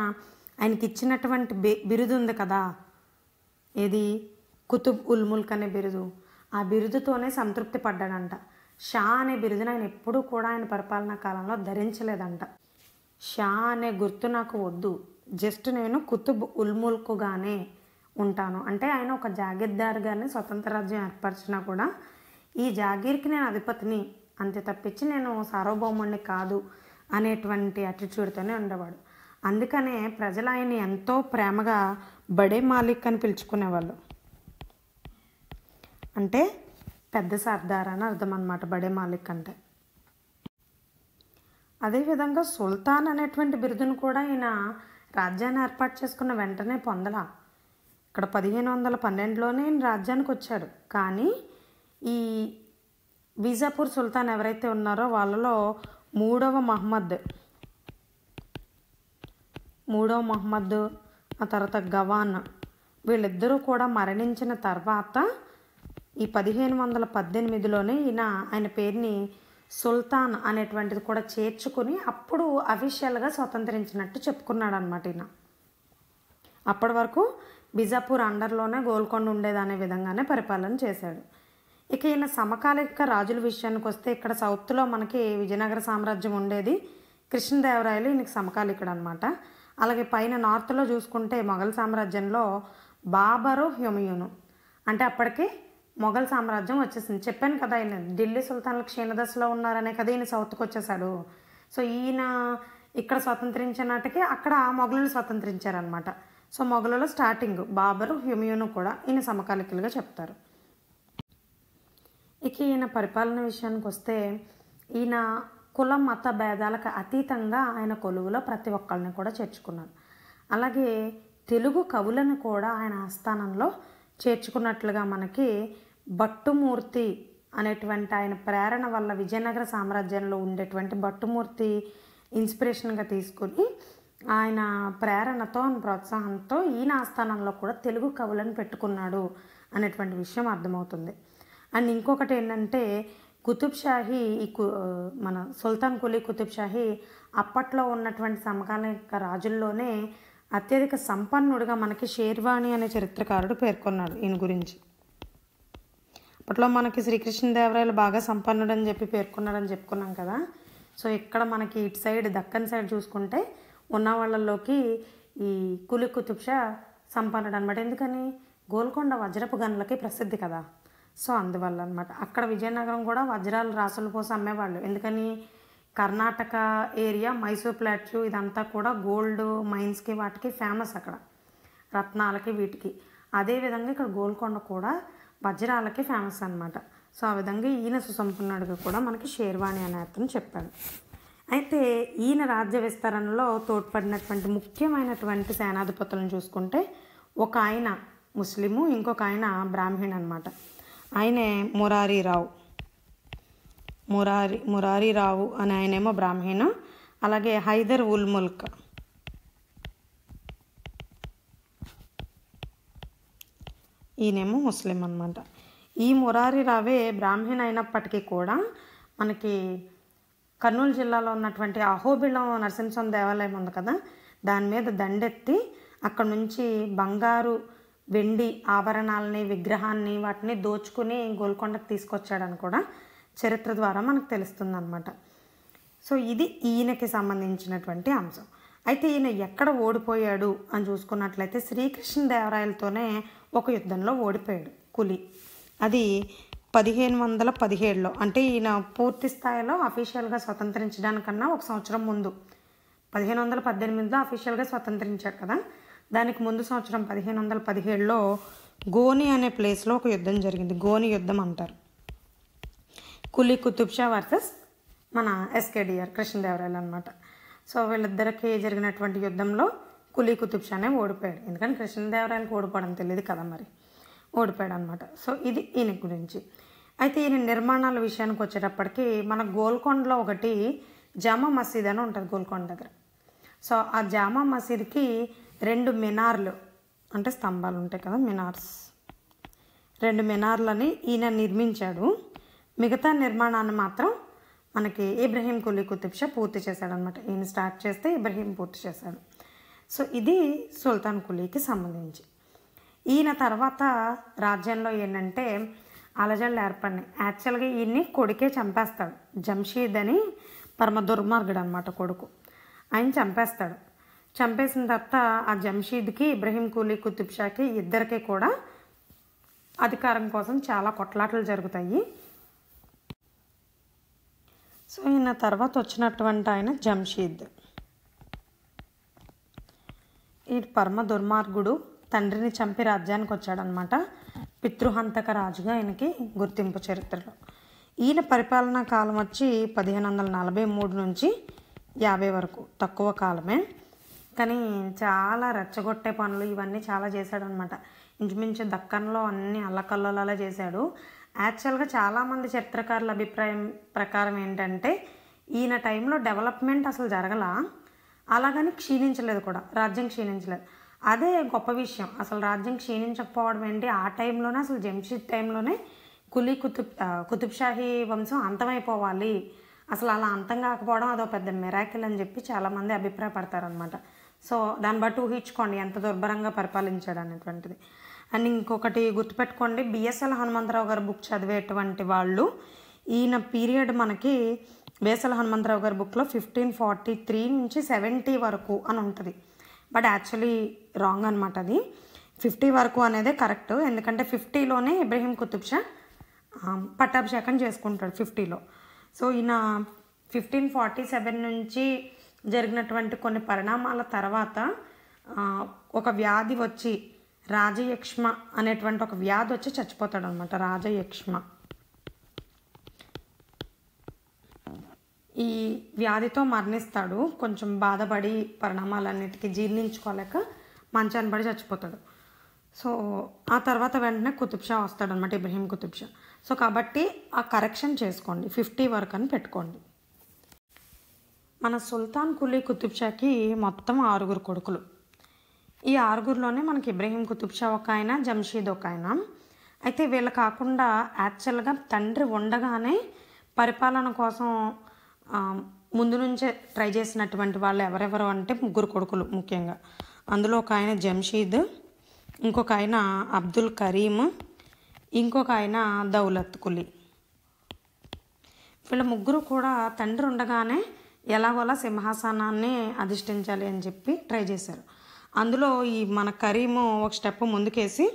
ఆయనకి ఇచ్చినటువంటి బిరుదు ఉంది కదా, ఏది కుతుబ్ ఉల్ ముల్క్ అనే బిరుదు, ఆ బిరుదుతోనే సంతృప్తి పడ్డాడంట. షా అనే బిరుదును ఆయన ఎప్పుడూ కూడా ఆయన పరిపాలనా కాలంలో ధరించలేదంట. షా అనే గుర్తు నాకు వద్దు, జస్ట్ నేను కుతుబ్ ఉల్ ముల్క్గానే ఉంటాను అంటే ఆయన ఒక జాగీర్దార్గానే స్వతంత్ర రాజ్యం ఏర్పరిచినా కూడా ఈ జాగీర్కి నేను అధిపతిని అంతే తప్పించి నేను సార్వభౌముడిని కాదు అనేటువంటి అటిట్యూడ్తోనే ఉండేవాడు. అందుకనే ప్రజలు ఆయన్ని ఎంతో ప్రేమగా బడే మాలిక్ అని పిలుచుకునేవాళ్ళు. అంటే పెద్ద సర్దార్ అని అర్థం అన్నమాట బడే మాలిక్ అంటే. అదేవిధంగా సుల్తాన్ అనేటువంటి బిరుదును కూడా ఈయన రాజ్యాన్ని ఏర్పాటు చేసుకున్న వెంటనే పొందలా. ఇక్కడ 1512లోనే ఈయన రాజ్యానికి వచ్చాడు. కానీ ఈ బీజాపూర్ సుల్తాన్ ఎవరైతే ఉన్నారో వాళ్ళలో మూడవ మహమ్మద్ ఆ తర్వాత గవాన్ వీళ్ళిద్దరూ కూడా మరణించిన తర్వాత ఈ 1518లోనే ఆయన పేరుని సుల్తాన్ అనేటువంటిది కూడా చేర్చుకుని అప్పుడు అఫీషియల్గా స్వతంత్రించినట్టు చెప్పుకున్నాడు అనమాట ఈయన. అప్పటి వరకు బీజాపూర్ అండర్లోనే గోల్కొండ ఉండేదనే విధంగానే పరిపాలన చేశాడు. ఇక ఈయన సమకాలిక రాజుల విషయానికి వస్తే ఇక్కడ సౌత్లో మనకి విజయనగర సామ్రాజ్యం ఉండేది. కృష్ణదేవరాయలు ఈయనకి సమకాలికుడు అనమాట. అలాగే పైన నార్త్లో చూసుకుంటే మొఘల్ సామ్రాజ్యంలో బాబరు హుమయూను అంటే అప్పటికి మొఘల్ సామ్రాజ్యం వచ్చేసింది. చెప్పాను కదా ఈయన ఢిల్లీ సుల్తాన్లు క్షీణదశలో ఉన్నారనే కదా ఈయన సౌత్కి వచ్చేసాడు. సో ఈయన ఇక్కడ స్వతంత్రించినట్టుకి అక్కడ మొఘలులు స్వతంత్రించారనమాట. సో మొఘలులో స్టార్టింగ్ బాబరు హుమయూను కూడా ఈయన సమకాలికులుగా చెప్తారు. ఇక ఈయన పరిపాలన విషయానికి వస్తే ఈయన కుల మత భేదాలకు అతీతంగా ఆయన కొలువులో ప్రతి ఒక్కరిని కూడా చేర్చుకున్నారు. అలాగే తెలుగు కవులను కూడా ఆయన ఆస్థానంలో చేర్చుకున్నట్లుగా మనకి భట్టుమూర్తి అనేటువంటి ఆయన ప్రేరణ వల్ల విజయనగర సామ్రాజ్యంలో ఉండేటువంటి భట్టుమూర్తి ఇన్స్పిరేషన్గా తీసుకుని ఆయన ప్రేరణతో ప్రోత్సాహంతో ఈయన ఆస్థానంలో కూడా తెలుగు కవులను పెట్టుకున్నాడు అనేటువంటి విషయం అర్థమవుతుంది. అండ్ ఇంకొకటి ఏంటంటే కుతుబ్ షాహీ మన సుల్తాన్ కులీ కుతుబ్ షాహీ అప్పట్లో ఉన్నటువంటి సమకాలీన రాజుల్లోనే అత్యధిక సంపన్నుడిగా మనకి షేర్వాణి అనే చరిత్రకారుడు పేర్కొన్నాడు ఈయన గురించి. అప్పట్లో మనకి శ్రీకృష్ణదేవరాయలు బాగా సంపన్నుడు అని చెప్పి పేర్కొన్నాడని చెప్పుకున్నాం కదా. సో ఇక్కడ మనకి ఇటు సైడ్ దక్కన్ సైడ్ చూసుకుంటే ఉన్న వాళ్ళలోకి ఈ కులీ కుతుబ్ షా సంపన్నుడు అనమాట. ఎందుకని గోల్కొండ వజ్రపు గనులకి ప్రసిద్ధి కదా. సో అందువల్ల అనమాట. అక్కడ విజయనగరం కూడా వజ్రాలు రాసుల కోసం అమ్మేవాళ్ళు. ఎందుకని కర్ణాటక ఏరియా, మైసూర్ ప్లాట్యూ ఇదంతా కూడా గోల్డ్ మైన్స్కి వాటికి ఫేమస్ అక్కడ, రత్నాలకి వీటికి. అదేవిధంగా ఇక్కడ గోల్కొండ కూడా వజ్రాలకి ఫేమస్ అనమాట. సో ఆ విధంగా ఈయన సుసంపన్నుడిగా కూడా మనకి షేర్వాణి అనే అతను చెప్పాడు. అయితే ఈయన రాజ్య విస్తరణలో తోడ్పడినటువంటి ముఖ్యమైనటువంటి సేనాధిపతులను చూసుకుంటే ఒక ఆయన ముస్లిము, ఇంకొక ఆయన బ్రాహ్మణ్ అనమాట. ఆయనే మురారీరావు అని ఆయనేమో బ్రాహ్మణ, అలాగే హైదర్ ఉల్ ముల్క్ ఈయనేమో ముస్లిం అనమాట. ఈ మురారీరావే బ్రాహ్మణ అయినప్పటికీ కూడా మనకి కర్నూలు జిల్లాలో ఉన్నటువంటి అహోబిళం నరసింహస్వామి దేవాలయం ఉంది కదా, దాని మీద దండెత్తి అక్కడ నుంచి బంగారు వెండి ఆభరణాలని విగ్రహాన్ని వాటిని దోచుకుని గోల్కొండకు తీసుకొచ్చాడని కూడా చరిత్ర ద్వారా మనకు తెలుస్తుంది అనమాట. సో ఇది ఈయనకి సంబంధించినటువంటి అంశం. అయితే ఈయన ఎక్కడ ఓడిపోయాడు అని చూసుకున్నట్లయితే శ్రీకృష్ణదేవరాయలతోనే ఒక యుద్ధంలో ఓడిపోయాడు కులి. అది 1517లో, అంటే ఈయన పూర్తి స్థాయిలో అఫీషియల్గా స్వతంత్రించడానికన్నా ఒక సంవత్సరం ముందు 1518లో అఫీషియల్గా స్వతంత్రించాడు కదా. దానికి ముందు సంవత్సరం 1517లో గోని అనే ప్లేస్లో ఒక యుద్ధం జరిగింది. గోని యుద్ధం అంటారు. కులీ కుతుబ్ షా వర్సెస్ మన ఎస్కేడిఆర్ కృష్ణదేవరాయలు అనమాట. సో వీళ్ళిద్దరికి జరిగినటువంటి యుద్ధంలో కులీ కుతుబ్ షానే ఓడిపోయాడు. ఎందుకంటే కృష్ణదేవరాయలకు ఓడిపోవడం తెలియదు కదా, మరి ఓడిపోయాడు అనమాట. సో ఇది ఈయన గురించి. అయితే ఈయన నిర్మాణాల విషయానికి వచ్చేటప్పటికి మన గోల్కొండలో ఒకటి జామా మసీద్ అని ఉంటుంది గోల్కొండ దగ్గర. సో ఆ జామా మసీద్కి 2 మినార్లు, అంటే స్తంభాలు ఉంటాయి కదా, మినార్స్, 2 మినార్లని ఈయన నిర్మించాడు. మిగతా నిర్మాణాన్ని మాత్రం మనకి ఇబ్రహీం కులీ కుతుబ్ షా పూర్తి చేశాడనమాట. ఈయన స్టార్ట్ చేస్తే ఇబ్రహీం పూర్తి చేశాడు. సో ఇది సుల్తాన్ కులీకి సంబంధించి. ఈయన తర్వాత రాజ్యంలో ఏంటంటే అలజడులు ఏర్పడినాయి. యాక్చువల్గా ఈయన్ని కొడుకే చంపేస్తాడు. జంషీద్ అని పరమ దుర్మార్గుడు అనమాట కొడుకు. ఆయన చంపేస్తాడు. చంపేసిన తర్వాత ఆ జంషీద్కి ఇబ్రహీం కులీ కుతుబ్ షాకి ఇద్దరికి కూడా అధికారం కోసం చాలా కొట్లాటలు జరుగుతాయి. సో ఈయన తర్వాత వచ్చినటువంటి ఆయన జంషీద్. ఈ పరమ దుర్మార్గుడు తండ్రిని చంపి రాజ్యానికి వచ్చాడనమాట. పితృహంతక రాజుగా ఆయనకి గుర్తింపు చరిత్రలో. ఈయన పరిపాలనా కాలం వచ్చి 1543 నుంచి 50 వరకు, తక్కువ కాలమే. కానీ చాలా రెచ్చగొట్టే పనులు ఇవన్నీ చాలా చేశాడనమాట. ఇంచుమించు దక్కన్లో అన్ని అల్లకల్లోలా చేశాడు. యాక్చువల్గా చాలామంది చరిత్రకారుల అభిప్రాయం ప్రకారం ఏంటంటే ఈయన టైంలో డెవలప్మెంట్ అసలు జరగల, అలాగని క్షీణించలేదు కూడా, రాజ్యం క్షీణించలేదు. అదే గొప్ప విషయం. అసలు రాజ్యం క్షీణించకపోవడం ఏంటి, ఆ టైంలోనే అసలు జంషీద్ టైంలోనే కులీ కుతుబ్షాహీ వంశం అంతమైపోవాలి, అసలు అలా అంతం కాకపోవడం అదో పెద్ద మిరాకిల్ అని చెప్పి చాలామంది అభిప్రాయపడతారనమాట. సో దాన్ని బట్టి ఊహించుకోండి ఎంత దుర్భరంగా పరిపాలించాడు అనేటువంటిది. అండ్ ఇంకొకటి గుర్తుపెట్టుకోండి, బిఎస్ఎల్ హనుమంతరావు గారి బుక్ చదివేటువంటి వాళ్ళు ఈయన పీరియడ్ మనకి బిఎస్ఎల్ హనుమంతరావు గారి బుక్లో 1543 నుంచి 70 వరకు అని ఉంటుంది. బట్ యాక్చువల్లీ రాంగ్ అనమాట. అది 50 వరకు అనేదే కరెక్ట్. ఎందుకంటే 50లోనే ఇబ్రహీం కుతుబ్ షా పట్టాభిషేకం చేసుకుంటాడు 50లో. సో ఈయన 1547 నుంచి జరిగినటువంటి కొన్ని పరిణామాల తర్వాత ఒక వ్యాధి వచ్చి రాజయక్ష్మ అనేటువంటి ఒక వ్యాధి వచ్చి చచ్చిపోతాడు అనమాట. రాజయక్ష్మ. ఈ వ్యాధితో మరణిస్తాడు. కొంచెం బాధపడి పరిణామాలన్నిటికీ జీర్ణించుకోలేక మంచాన్ని పడి చచ్చిపోతాడు. సో ఆ తర్వాత వెంటనే కుతుబ్ షా వస్తాడనమాట, ఇబ్రహీం కుతుబ్ షా. సో కాబట్టి ఆ కరెక్షన్ చేసుకోండి, 50 వరకు అని పెట్టుకోండి. మన సుల్తాన్ కులీ కుతుబ్ షాకి మొత్తం 6 కొడుకులు. ఈ 6లోనే మనకి ఇబ్రహీం కుతుబ్ షా ఒక ఆయన, జంషీద్ ఒక ఆయన. అయితే వీళ్ళు కాకుండా యాక్చువల్గా తండ్రి ఉండగానే పరిపాలన కోసం ముందు నుంచే ట్రై చేసినటువంటి వాళ్ళు ఎవరెవరు అంటే 3 కొడుకులు ముఖ్యంగా. అందులో ఒక ఆయన జంషీద్, ఇంకొక ఆయన అబ్దుల్ కరీం, ఇంకొక ఆయన దౌలత్ కులీ. వీళ్ళ ముగ్గురు కూడా తండ్రి ఉండగానే ఎలాగోలా సింహాసనాన్ని అధిష్ఠించాలి అని చెప్పి ట్రై చేశారు. అందులో ఈ మన కరీము ఒక స్టెప్ ముందుకేసి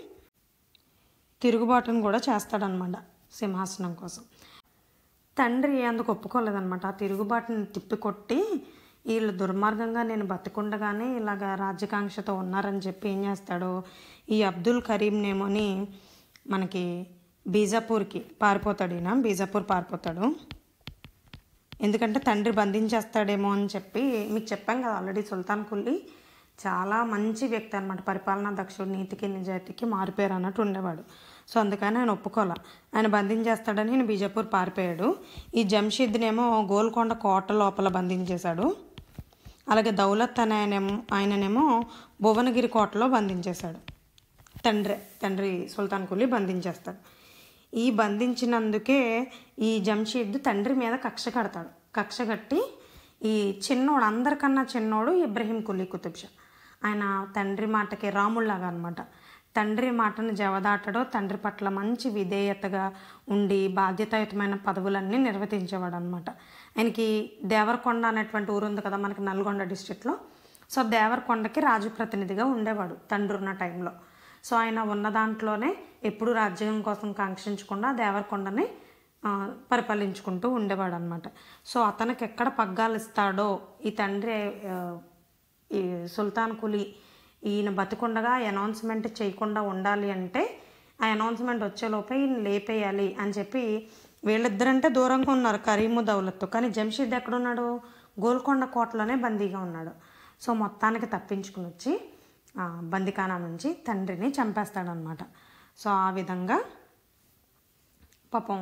తిరుగుబాటును కూడా చేస్తాడనమాట సింహాసనం కోసం. తండ్రి అందుకు ఒప్పుకోలేదనమాట. ఆ తిరుగుబాటుని తిప్పికొట్టి వీళ్ళు దుర్మార్గంగా నేను బతికుండగానే ఇలాగ రాజ్యకాంక్షతో ఉన్నారని చెప్పి ఏం చేస్తాడు, ఈ అబ్దుల్ కరీంనేమోని మనకి బీజాపూర్కి పారిపోతాడు. ఈయన బీజాపూర్ పారిపోతాడు. ఎందుకంటే తండ్రి బంధించేస్తాడేమో అని చెప్పి. మీకు చెప్పాం కదా ఆల్రెడీ, సుల్తాన్ కుల్లీ చాలా మంచి వ్యక్తి అనమాట. పరిపాలనా దక్షుడు, నీతికి నిజాయితీకి మారిపోయారు అన్నట్టు ఉండేవాడు. సో అందుకని ఆయన ఒప్పుకోలే. ఆయన బంధించేస్తాడని ఆయన బీజాపూర్ పారిపోయాడు. ఈ జంషీద్నేమో గోల్కొండ కోట లోపల బంధించేశాడు. అలాగే దౌలత్ అనే ఆయననేమో భువనగిరి కోటలో బంధించేశాడు. తండ్రి సుల్తాన్ కుల్లీ బంధించేస్తాడు. ఈ బంధించినందుకే ఈ జంషీద్ తండ్రి మీద కక్ష కడతాడు. కక్ష కట్టి ఈ చిన్నోడు, అందరికన్నా చిన్నోడు ఇబ్రహీం కులీ కుతుబ్ షా, ఆయన తండ్రి మాటకి రాముళ్లాగా అనమాట. తండ్రి మాటను జవదాటడో, తండ్రి పట్ల మంచి విధేయతగా ఉండి బాధ్యతాయుతమైన పదవులన్నీ నిర్వర్తించేవాడు అనమాట. ఆయనకి దేవరకొండ అనేటువంటి ఊరు ఉంది కదా మనకి నల్గొండ డిస్ట్రిక్ట్లో. సో దేవరకొండకి రాజు ప్రతినిధిగా ఉండేవాడు తండ్రి ఉన్న టైంలో. సో ఆయన ఉన్న దాంట్లోనే ఎప్పుడు రాజ్యం కోసం కాంక్షించకుండా దేవరకొండని పరిపాలించుకుంటూ ఉండేవాడు అనమాట. సో అతనికి ఎక్కడ పగ్గాలు ఇస్తాడో ఈ తండ్రి, ఈ సుల్తాన్ కులీ ఈయన బతికుండగా అనౌన్స్మెంట్ చేయకుండా ఉండాలి అంటే ఆ అనౌన్స్మెంట్ వచ్చేలోపే ఈయన లేపేయాలి అని చెప్పి వీళ్ళిద్దరంటే దూరంగా ఉన్నారు కరీము దౌలత్. కానీ జంషీద్ ఎక్కడున్నాడు, గోల్కొండ కోటలోనే బందీగా ఉన్నాడు. సో మొత్తానికి తప్పించుకుని వచ్చి బందిఖానా నుంచి తండ్రిని చంపేస్తాడనమాట. సో ఆ విధంగా పాపం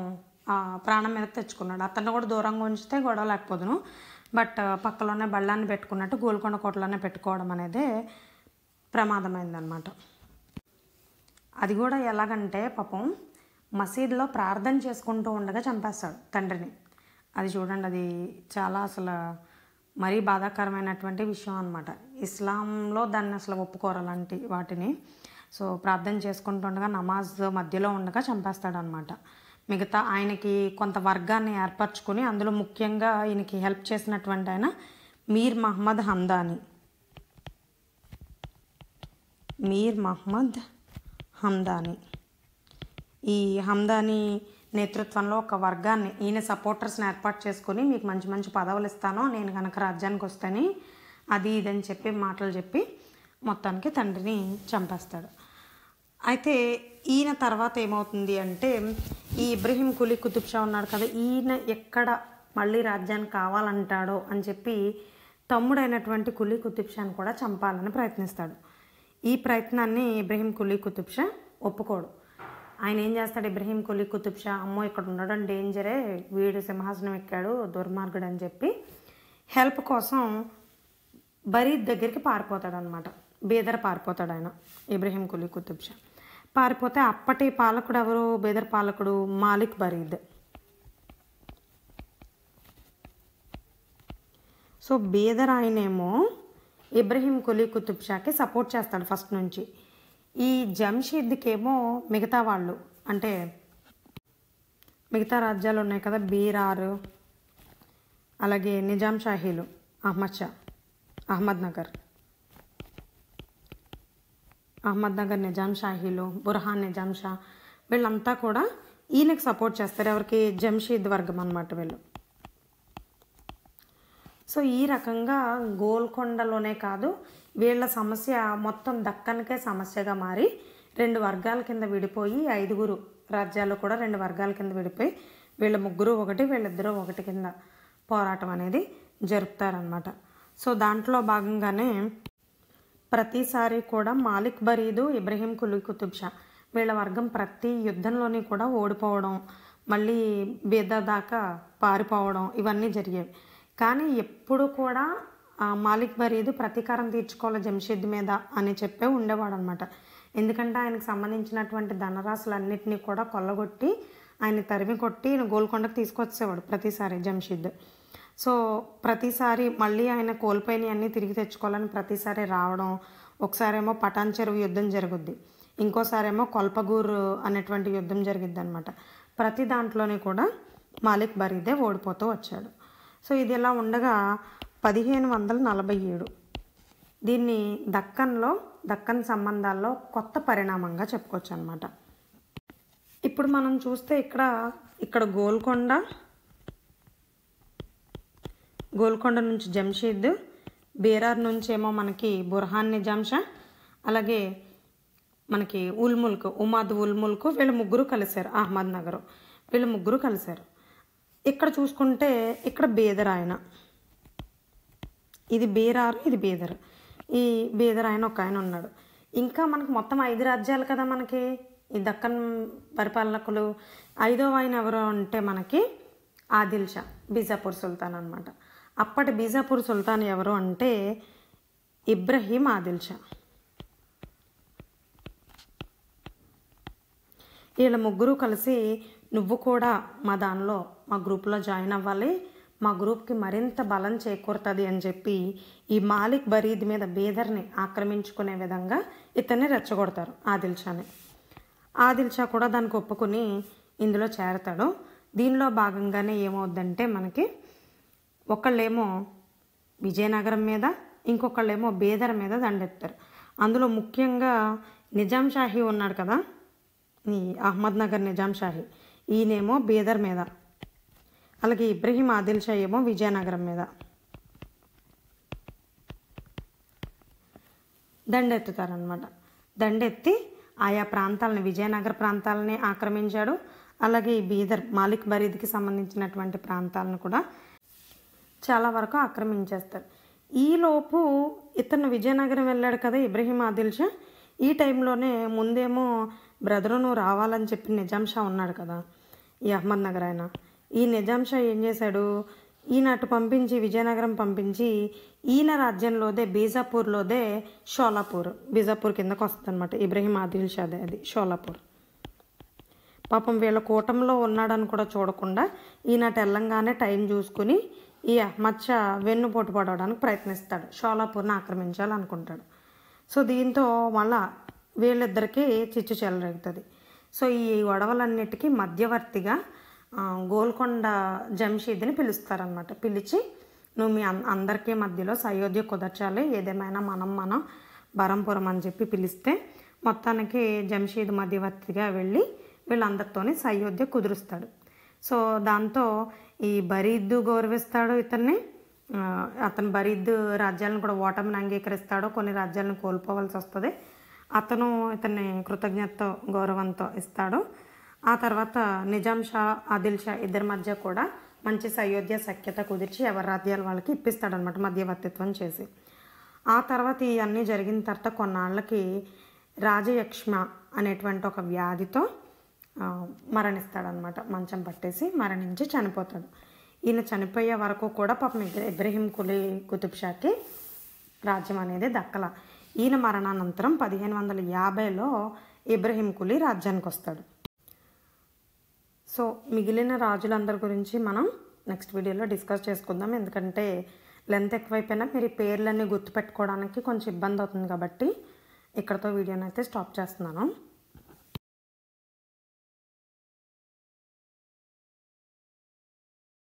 ప్రాణం మీద తెచ్చుకున్నాడు. అతన్ని కూడా దూరంగా ఉంచితే గొడవ లేకపోదును, బట్ పక్కలోనే బళ్ళాన్ని పెట్టుకున్నట్టు గోల్కొండ కోటలోనే పెట్టుకోవడం అనేది ప్రమాదమైందనమాట. అది కూడా ఎలాగంటే పాపం మసీదులో ప్రార్థన చేసుకుంటూ ఉండగా చంపేస్తాడు తండ్రిని. అది చూడండి, అది చాలా అసలు మరీ బాధాకరమైనటువంటి విషయం అనమాట. ఇస్లాంలో దాన్ని అసలు ఒప్పుకోరు అలాంటి వాటిని. సో ప్రార్థన చేసుకుంటుండగా నమాజ్ మధ్యలో ఉండగా చంపేస్తాడనమాట. మిగతా ఆయనకి కొంత వర్గాన్ని ఏర్పరచుకొని అందులో ముఖ్యంగా ఈయనకి హెల్ప్ చేసినటువంటి ఆయన మీర్ మహమ్మద్ హమ్దానీ. ఈ హమ్దానీ నేతృత్వంలో ఒక వర్గాన్ని, ఈయన సపోర్టర్స్ని ఏర్పాటు చేసుకొని మీకు మంచి మంచి పదవులు ఇస్తాను నేను కనుక రాజ్యానికి వస్తేనే అది ఇదని చెప్పి మాటలు చెప్పి మొత్తానికి తండ్రిని చంపేస్తాడు. అయితే ఈయన తర్వాత ఏమవుతుంది అంటే, ఈ ఇబ్రహీం కులీ కుతుబ్ షా ఉన్నాడు కదా, ఈయన ఎక్కడ మళ్ళీ రాజ్యానికి కావాలంటాడో అని చెప్పి తమ్ముడైనటువంటి కులీ కుతుబ్ షాని కూడా చంపాలని ప్రయత్నిస్తాడు. ఈ ప్రయత్నాన్ని ఇబ్రహీం కులీ కుతుబ్ షా ఒప్పుకోడు. ఆయన ఏం చేస్తాడు, ఇబ్రహీం కులీ కుతుబ్ షా అమ్మో ఇక్కడ ఉండడం డేంజరే, వీడు సింహాసనం ఎక్కాడు దుర్మార్గుడు అని చెప్పి హెల్ప్ కోసం బరీద్ దగ్గరికి పారిపోతాడు అనమాట. బీదర్ పారిపోతాడు ఆయన ఇబ్రహీం కులీ కుతుబ్ షా. పారిపోతే అప్పటి పాలకుడు ఎవరు, బీదర్ పాలకుడు మాలిక్ బరీద్. సో బీదర్ ఆయనేమో ఇబ్రహీం కులీ కుతుబ్ షాకి సపోర్ట్ చేస్తాడు ఫస్ట్ నుంచి. ఈ జంషీద్కేమో మిగతా వాళ్ళు, అంటే మిగతా రాజ్యాలు ఉన్నాయి కదా, బీరార్, అలాగే నిజాం షాహీలు, అహ్మద్నగర్ నిజాం షాహీలు, బుర్హాన్ నిజాం షా, వీళ్ళంతా కూడా ఈయనకి సపోర్ట్ చేస్తారు. ఎవరికి, జంషీద్ వర్గం అన్నమాట వీళ్ళు. సో ఈ రకంగా గోల్కొండలోనే కాదు, వీళ్ళ సమస్య మొత్తం దక్కన్కే సమస్యగా మారి 2 వర్గాల కింద విడిపోయి, 5 రాజ్యాలు కూడా 2 వర్గాల కింద విడిపోయి వీళ్ళ ముగ్గురు ఒకటి, వీళ్ళిద్దరూ ఒకటి కింద పోరాటం అనేది జరుపుతారనమాట. సో దాంట్లో భాగంగానే ప్రతిసారి కూడా మాలిక్ బరీదు, ఇబ్రహీం కులీ కుతుబ్ షా వీళ్ళ వర్గం ప్రతి యుద్ధంలోని కూడా ఓడిపోవడం, మళ్ళీ బీదర్ దాకా పారిపోవడం ఇవన్నీ జరిగేవి. కానీ ఎప్పుడు కూడా మాలిక్ బరీదు ప్రతీకారం తీర్చుకోవాలి జంషీద్ మీద అని చెప్పే ఉండేవాడు అనమాట. ఎందుకంటే ఆయనకు సంబంధించినటువంటి ధనరాశులన్నింటినీ కూడా కొల్లగొట్టి ఆయన తరిమి కొట్టి ఆయన గోల్కొండకు తీసుకొచ్చేవాడు ప్రతిసారి జంషీద్. సో ప్రతిసారి మళ్ళీ ఆయన కోల్పోయినవి అన్నీ తిరిగి తెచ్చుకోవాలని ప్రతిసారి రావడం. ఒకసారేమో పటాన్ చెరువు యుద్ధం జరుగుద్ది. ఇంకోసారేమో కొల్పగూర్ అనేటువంటి యుద్ధం జరిగిద్ది అనమాట. ప్రతి దాంట్లోనే కూడా మాలిక్ బరీదే ఓడిపోతూ వచ్చాడు. సో ఇది ఇలా ఉండగా 1547 దీన్ని దక్కన్ సంబంధాల్లో కొత్త పరిణామంగా చెప్పుకోవచ్చు అనమాట. ఇప్పుడు మనం చూస్తే ఇక్కడ గోల్కొండ నుంచి జంషీద్, బేరార్ నుంచి ఏమో మనకి బుర్హాన్ నిజాం షా, అలాగే మనకి ఉమాద్ ఉల్ ముల్క్ వీళ్ళు ముగ్గురు కలిశారు. అహ్మద్ నగర్ వీళ్ళు ముగ్గురు కలిశారు. ఇక్కడ చూసుకుంటే ఇక్కడ బేదర్ ఆయన, ఇది బేరారు, ఇది బేదర్. ఈ బేదర్ ఆయన ఒక ఆయన ఉన్నాడు. ఇంకా మనకు మొత్తం 5 రాజ్యాలు కదా మనకి ఈ దక్కన్ పరిపాలకులు. 5వ ఆయన ఎవరు అంటే మనకి ఆదిల్ షా, బీజాపూర్ సుల్తాన్ అనమాట. అప్పటి బీజాపూర్ సుల్తాన్ ఎవరు అంటే ఇబ్రహీం ఆదిల్ షా. వీళ్ళ ముగ్గురు కలిసి నువ్వు కూడా మా గ్రూప్లో జాయిన్ అవ్వాలి, మా గ్రూప్కి మరింత బలం చేకూరుతుంది అని చెప్పి ఈ మాలిక్ బరీద్ మీద బేదర్ని ఆక్రమించుకునే విధంగా ఇతన్ని రెచ్చగొడతారు ఆదిల్ షాని. ఆదిల్ షా కూడా దానికి ఒప్పుకుని ఇందులో చేరతాడు. దీనిలో భాగంగానే ఏమవుద్దంటే మనకి ఒకళ్ళేమో విజయనగరం మీద, ఇంకొకళ్ళేమో బేదర్ మీద దండెత్తారు. అందులో ముఖ్యంగా నిజాం షాహీ ఉన్నాడు కదా, ఈ అహ్మద్ నగర్ నిజాం షాహీ, ఈయనేమో బేదర్ మీద, అలాగే ఇబ్రహీం ఆదిల్ షా ఏమో విజయనగరం మీద దండెత్తుతారనమాట. దండెత్తి ఆయా ప్రాంతాలని, విజయనగర ప్రాంతాలని ఆక్రమించాడు. అలాగే ఈ బీదర్ మాలిక్ బరీద్కి సంబంధించినటువంటి ప్రాంతాలను కూడా చాలా వరకు ఆక్రమించేస్తారు. ఈలోపు ఇతను విజయనగరం వెళ్ళాడు కదా ఇబ్రహీం ఆదిల్ షా. ఈ టైంలోనే ముందేమో బ్రదరు నువ్వు రావాలని చెప్పి నిజాం షా ఉన్నాడు కదా, ఈ అహ్మద్ నగర్ ఆయన. ఈ నిజాం షా ఏం చేశాడు, ఈయన అటు పంపించి విజయనగరం పంపించి ఈయన రాజ్యంలోదే బీజాపూర్లోదే బీజాపూర్ కిందకు వస్తుంది అనమాట. ఇబ్రహీం ఆదిల్ షాదే అది షోలాపూర్. పాపం వీళ్ళ కూటంలో ఉన్నాడని కూడా చూడకుండా ఈయన తెలంగాణ టైం చూసుకుని ఈ అహ్మద్ షా వెన్నుపోటు పడవడానికి ప్రయత్నిస్తాడు, షోలాపూర్ని ఆక్రమించాలనుకుంటాడు. సో దీంతో మళ్ళా వీళ్ళిద్దరికీ చిచ్చు చెలరేగుతుంది. సో ఈ గొడవలన్నిటికీ మధ్యవర్తిగా గోల్కొండ జంషీద్ని పిలుస్తారనమాట. పిలిచి నువ్వు మీ అందరికీ మధ్యలో సయోధ్య కుదర్చాలి, ఏదేమైనా మనం బరంపురం అని చెప్పి పిలిస్తే మొత్తానికి జంషీద్ మధ్యవర్తిగా వెళ్ళి వీళ్ళందరితోని సయోధ్య కుదురుస్తాడు. సో దాంతో ఈ బరీద్ గౌరవిస్తాడు ఇతన్ని. అతను బరీద్ రాజ్యాలను కూడా ఓటమిని అంగీకరిస్తాడు, కొన్ని రాజ్యాలను కోల్పోవాల్సి వస్తుంది. అతను ఇతన్ని కృతజ్ఞతతో గౌరవంతో ఇస్తాడు. ఆ తర్వాత నిజాం షా ఆదిల్ షా ఇద్దరి మధ్య కూడా మంచి సయోధ్య సఖ్యత కుదిర్చి ఎవరి రాజ్యాలు వాళ్ళకి ఇప్పిస్తాడనమాట మధ్యవర్తిత్వం చేసి. ఆ తర్వాత ఇవన్నీ జరిగిన తర్వాత కొన్నాళ్ళకి రాజయక్ష్మ అనేటువంటి ఒక వ్యాధితో మరణిస్తాడనమాట. మంచం పట్టేసి మరణించి చనిపోతాడు. ఈయన చనిపోయే వరకు కూడా పాపం ఇబ్రహీం కుతుబ్ షాకి రాజ్యం అనేది దక్కల. ఈయన మరణానంతరం 1550లో ఇబ్రహీం కులీ రాజ్యానికి వస్తాడు. సో మిగిలిన రాజులందరి గురించి మనం నెక్స్ట్ వీడియోలో డిస్కస్ చేసుకుందాం. ఎందుకంటే లెంత్ ఎక్కువైపోయినా మీరు ఈ పేర్లన్నీ గుర్తుపెట్టుకోవడానికి కొంచెం ఇబ్బంది అవుతుంది కాబట్టి ఇక్కడతో వీడియోని అయితే స్టాప్ చేస్తున్నాను.